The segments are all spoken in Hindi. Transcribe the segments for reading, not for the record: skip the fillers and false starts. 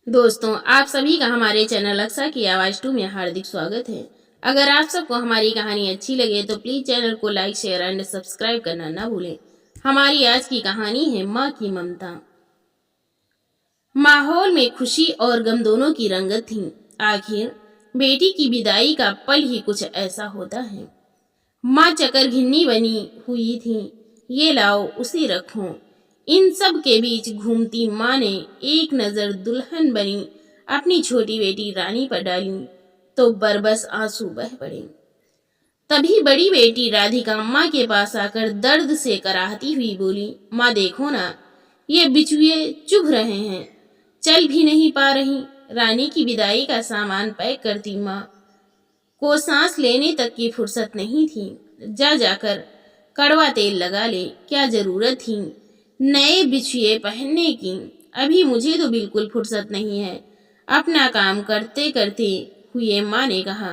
दोस्तों, आप सभी का हमारे चैनल अक्सा की आवाज़ 2 में हार्दिक स्वागत है। अगर आप सबको हमारी कहानी अच्छी लगे तो प्लीज़ चैनल को लाइक, शेयर एंड सब्सक्राइब करना ना भूलें। हमारी आज की कहानी है माँ की ममता। माहौल में खुशी और गम दोनों की रंगत थी। आखिर बेटी की विदाई का पल ही कुछ ऐसा होता है। माँ चकर घिन्नी बनी हुई थी। ये लाओ, उसे रखो। इन सब के बीच घूमती माँ ने एक नजर दुल्हन बनी अपनी छोटी बेटी रानी पर डाली तो बरबस आंसू बह पड़े। तभी बड़ी बेटी राधिका माँ के पास आकर दर्द से कराहती हुई बोली, माँ देखो ना, ये बिचुए चुभ रहे हैं, चल भी नहीं पा रही। रानी की विदाई का सामान पैक करती माँ को सांस लेने तक की फुर्सत नहीं थी। जा जाकर कड़वा तेल लगा ले, क्या जरूरत थी नए बिछुए पहनने की। अभी मुझे तो बिल्कुल फुर्सत नहीं है, अपना काम करते करते हुए माँ ने कहा।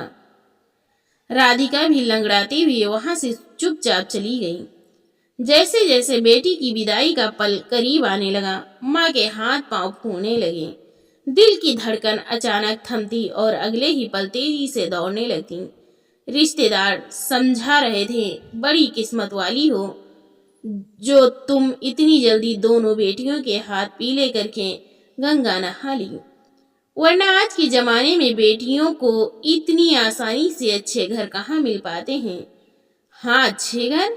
राधिका भी लंगड़ाती हुई वहां से चुपचाप चली गई। जैसे जैसे बेटी की विदाई का पल करीब आने लगा, माँ के हाथ पांव फूलने लगे। दिल की धड़कन अचानक थमती और अगले ही पल तेजी से दौड़ने लगती। रिश्तेदार समझा रहे थे, बड़ी किस्मत वाली हो जो तुम इतनी जल्दी दोनों बेटियों के हाथ पीले करके गंगा नहा ली, वरना आज के जमाने में बेटियों को इतनी आसानी से अच्छे घर कहाँ मिल पाते हैं। हाँ, अच्छे घर,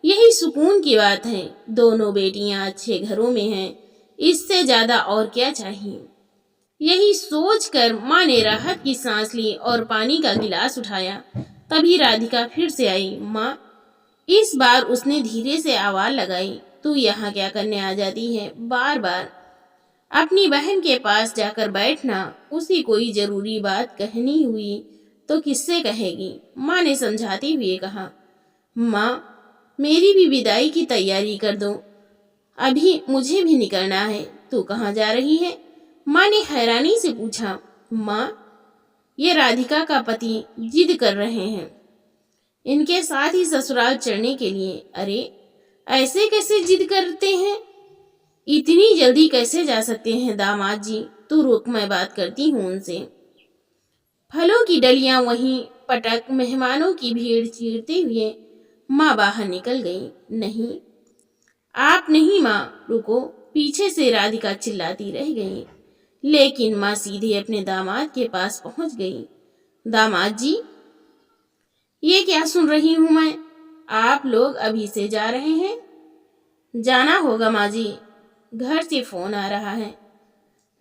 यही सुकून की बात है। दोनों बेटियां अच्छे घरों में हैं, इससे ज्यादा और क्या चाहिए। यही सोचकर माँ ने राहत की सांस ली और पानी का गिलास उठाया। तभी राधिका फिर से आई। माँ, इस बार उसने धीरे से आवाज लगाई, तू यहाँ क्या करने आ जाती है बार बार? अपनी बहन के पास जाकर बैठना। उसी कोई जरूरी बात कहनी हुई तो किससे कहेगी? माँ ने समझाते हुए कहा। माँ, मेरी भी विदाई की तैयारी कर दो, अभी मुझे भी निकलना है। तू कहाँ जा रही है? माँ ने हैरानी से पूछा। माँ, ये राधिका का पति जिद कर रहे हैं, इनके साथ ही ससुराल चलने के लिए। अरे, ऐसे कैसे जिद करते हैं? इतनी जल्दी कैसे जा सकते हैं दामाद जी? तू रुक, मैं बात करती हूँ उनसे। फलों की डलियां वहीं पटक मेहमानों की भीड़ चीरते हुए माँ बाहर निकल गई। नहीं, आप नहीं माँ, रुको, पीछे से राधिका चिल्लाती रह गई। लेकिन माँ सीधे अपने दामाद के पास पहुंच गई। दामाद जी, ये क्या सुन रही हूं मैं? आप लोग अभी से जा रहे हैं? जाना होगा माँ जी, घर से फोन आ रहा है।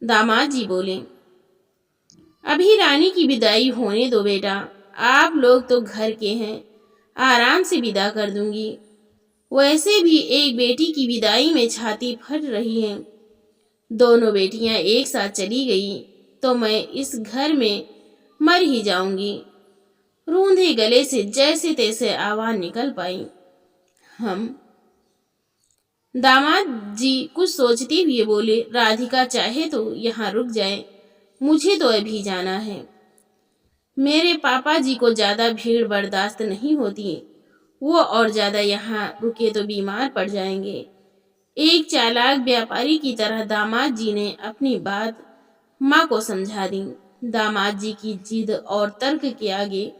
दामाद जी बोले, अभी रानी की विदाई होने दो बेटा, आप लोग तो घर के हैं, आराम से विदा कर दूंगी। वैसे भी एक बेटी की विदाई में छाती फट रही है। दोनों बेटियां एक साथ चली गई तो मैं इस घर में मर ही जाऊंगी। रूंधे गले से जैसे तैसे आवाज निकल पाई। हम दामाद जी कुछ सोचते हुए बोले, राधिका चाहे तो यहाँ रुक जाए, मुझे तो अभी जाना है। मेरे पापा जी को ज्यादा भीड़ बर्दाश्त नहीं होती, वो और ज्यादा यहाँ रुके तो बीमार पड़ जाएंगे। एक चालाक व्यापारी की तरह दामाद जी ने अपनी बात माँ को समझा दी। दामाद जी की जिद और तर्क के आगे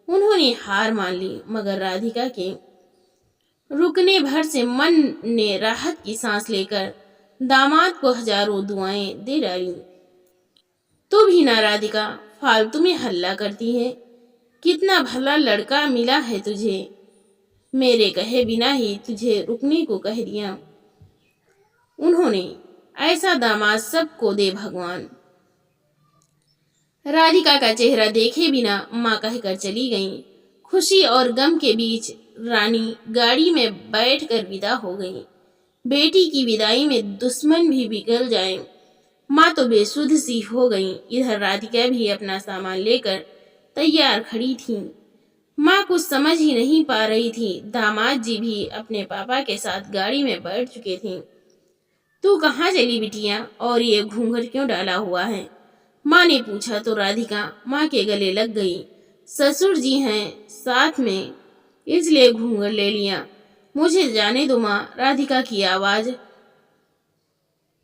उन्होंने हार मान ली, मगर राधिका के रुकने भर से मन ने राहत की सांस लेकर दामाद को हजारों दुआएं दे डाली। तू भी ना राधिका, फालतू में हल्ला करती है। कितना भला लड़का मिला है तुझे, मेरे कहे बिना ही तुझे रुकने को कह दिया उन्होंने। ऐसा दामाद सबको दे भगवान। राधिका का चेहरा देखे बिना माँ कहकर चली गई। खुशी और गम के बीच रानी गाड़ी में बैठकर विदा हो गई। बेटी की विदाई में दुश्मन भी पिघल जाए, माँ तो बेसुध सी हो गई। इधर राधिका भी अपना सामान लेकर तैयार खड़ी थी। माँ कुछ समझ ही नहीं पा रही थी। दामाद जी भी अपने पापा के साथ गाड़ी में बैठ चुके थे। तू कहाँ चली बिटिया, और ये घूंघट क्यों डाला हुआ है? माँ ने पूछा तो राधिका माँ के गले लग गई। ससुर जी हैं साथ में, इसलिए घूंघट ले लिया। मुझे जाने दो माँ। राधिका की आवाज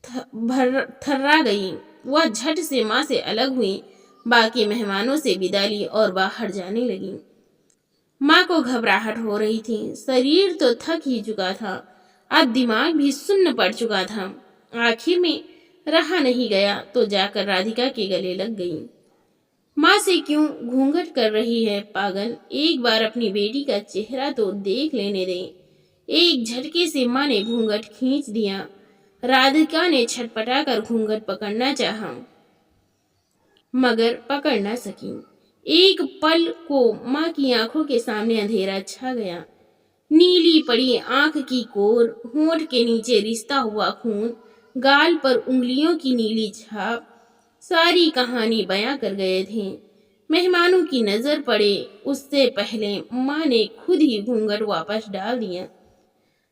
थर्रा गई। वह झट से माँ से अलग हुई, बाकी मेहमानों से विदा ली और बाहर जाने लगी। माँ को घबराहट हो रही थी। शरीर तो थक ही चुका था, अब दिमाग भी सुन्न पड़ चुका था। आखिर में रहा नहीं गया तो जाकर राधिका के गले लग गई। माँ से क्यों घूंघट कर रही है पागल, एक बार अपनी बेटी का चेहरा तो देख लेने दे। एक झटके से माँ ने घूंघट खींच दिया। राधिका ने छटपटाकर घूंघट पकड़ना चाहा, मगर पकड़ न सकी। एक पल को माँ की आंखों के सामने अंधेरा छा गया। नीली पड़ी आंख की कोर, होंठ के नीचे रिश्ता हुआ खून, गाल पर उंगलियों की नीली छाप सारी कहानी बयां कर गए थे। मेहमानों की नजर पड़े उससे पहले माँ ने खुद ही घूंघट वापस डाल दिया।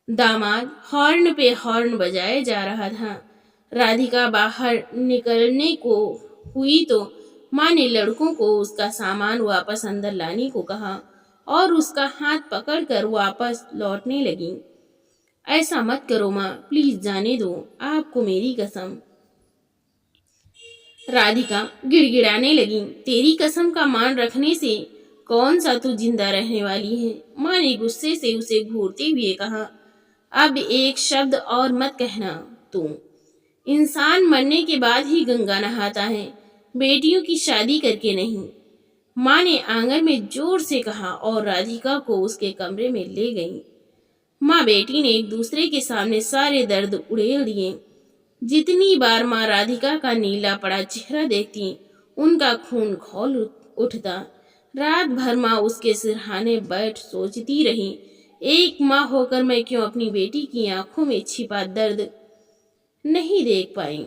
दामाद हॉर्न पे हॉर्न बजाए जा रहा था। राधिका बाहर निकलने को हुई तो माँ ने लड़कों को उसका सामान वापस अंदर लाने को कहा और उसका हाथ पकड़कर वापस लौटने लगी। ऐसा मत करो माँ, प्लीज जाने दो, आपको मेरी कसम। राधिका गिड़गिड़ाने लगी। तेरी कसम का मान रखने से कौन सा तू जिंदा रहने वाली है? माँ ने गुस्से से उसे घूरते हुए कहा। अब एक शब्द और मत कहना। तू इंसान मरने के बाद ही गंगा नहाता है, बेटियों की शादी करके नहीं। माँ ने आंगन में जोर से कहा और राधिका को उसके कमरे में ले गई। माँ बेटी ने एक दूसरे के सामने सारे दर्द उड़ेल दिए। जितनी बार माँ राधिका का नीला पड़ा चेहरा देखती, उनका खून खौल उठता। रात भर माँ उसके सिरहाने बैठ सोचती रही, एक माँ होकर मैं क्यों अपनी बेटी की आंखों में छिपा दर्द नहीं देख पाई।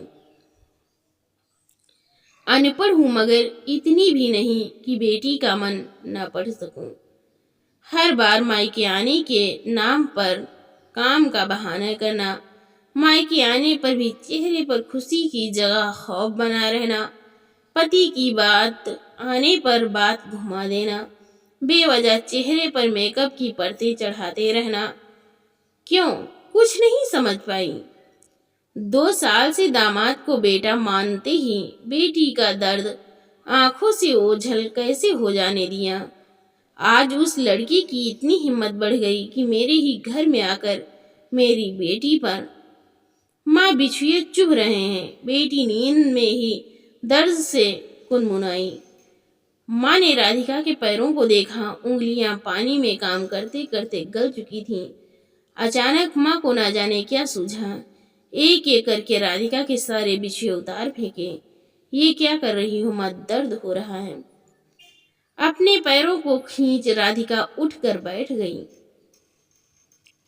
अनपढ़ हूं मगर इतनी भी नहीं कि बेटी का मन न पढ़ सकूं। हर बार मायके आने के नाम पर काम का बहाना करना, मायके आने पर भी चेहरे पर खुशी की जगह खौफ बना रहना, पति की बात आने पर बात घुमा देना, बेवजह चेहरे पर मेकअप की परतें चढ़ाते रहना। क्यों? कुछ नहीं समझ पाई। 2 साल से दामाद को बेटा मानते ही बेटी का दर्द आंखों से ओझल कैसे हो जाने दिया। आज उस लड़की की इतनी हिम्मत बढ़ गई कि मेरे ही घर में आकर मेरी बेटी पर। माँ बिछुए चुभ रहे हैं। बेटी नींद में ही दर्द से कुनमुनाई। माँ ने राधिका के पैरों को देखा, उंगलियां पानी में काम करते करते गल चुकी थीं। अचानक माँ को ना जाने क्या सूझा। एक एक करके राधिका के सारे बिछुए उतार फेंके। ये क्या कर रही हो माँ, दर्द हो रहा है। अपने पैरों को खींच राधिका उठकर बैठ गई।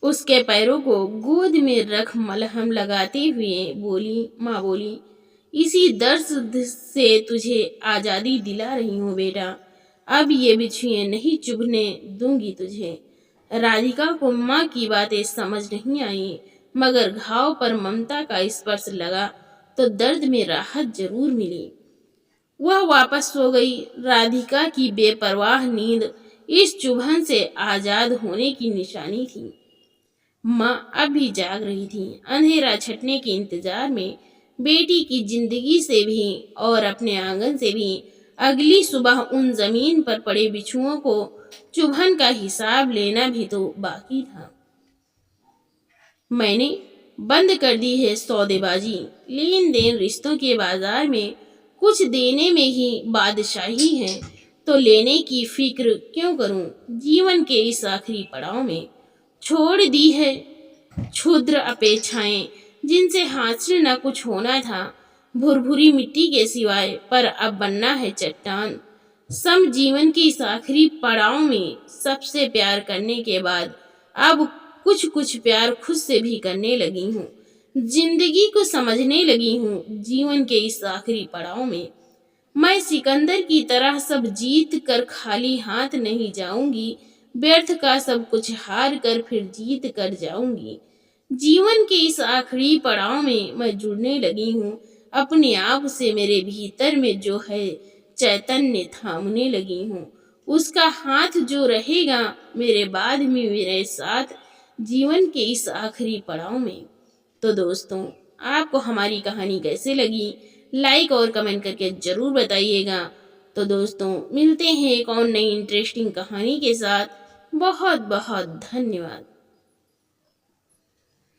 उसके पैरों को गोद में रख मलहम लगाते हुए माँ बोली, इसी दर्द से तुझे आजादी दिला रही हूँ बेटा। अब ये बिछुए नहीं चुभने दूंगी तुझे। राधिका को माँ की बातें समझ नहीं आई, मगर घाव पर ममता का स्पर्श लगा तो दर्द में राहत जरूर मिली। वह वापस सो गई। राधिका की बेपरवाह नींद इस चुभन से आजाद होने की निशानी थी। माँ अब भी जाग रही थी, अंधेरा छटने के इंतजार में। बेटी की जिंदगी से भी और अपने आंगन से भी अगली सुबह उन जमीन पर पड़े बिच्छुओं को चुभन का हिसाब लेना भी तो बाकी था। मैंने बंद कर दी है सौदेबाजी। लेन देन रिश्तों के बाजार में कुछ देने में ही बादशाही है, तो लेने की फिक्र क्यों करूं। जीवन के इस आखिरी पड़ाव में छोड़ दी है क्षुद्र अपेक्षाएं, जिनसे हासिल न कुछ होना था भुरभुरी मिट्टी के सिवाय, पर अब बनना है चट्टान। सम जीवन के इस आखिरी पड़ाव में सबसे प्यार करने के बाद अब कुछ कुछ प्यार खुद से भी करने लगी हूँ। जिंदगी को समझने लगी हूँ। जीवन के इस आखिरी पड़ाव में मैं सिकंदर की तरह सब जीत कर खाली हाथ नहीं जाऊंगी। व्यर्थ का सब कुछ हार कर फिर जीत कर जाऊंगी। जीवन के इस आखिरी पड़ाव में मैं जुड़ने लगी हूँ अपने आप से। मेरे भीतर में जो है चैतन्य थामने लगी हूँ। उसका हाथ जो रहेगा मेरे बाद में मेरे साथ जीवन के इस आखिरी पड़ाव में। तो दोस्तों, आपको हमारी कहानी कैसे लगी लाइक और कमेंट करके ज़रूर बताइएगा। तो दोस्तों मिलते हैं एक और नई इंटरेस्टिंग कहानी के साथ। बहुत बहुत धन्यवाद।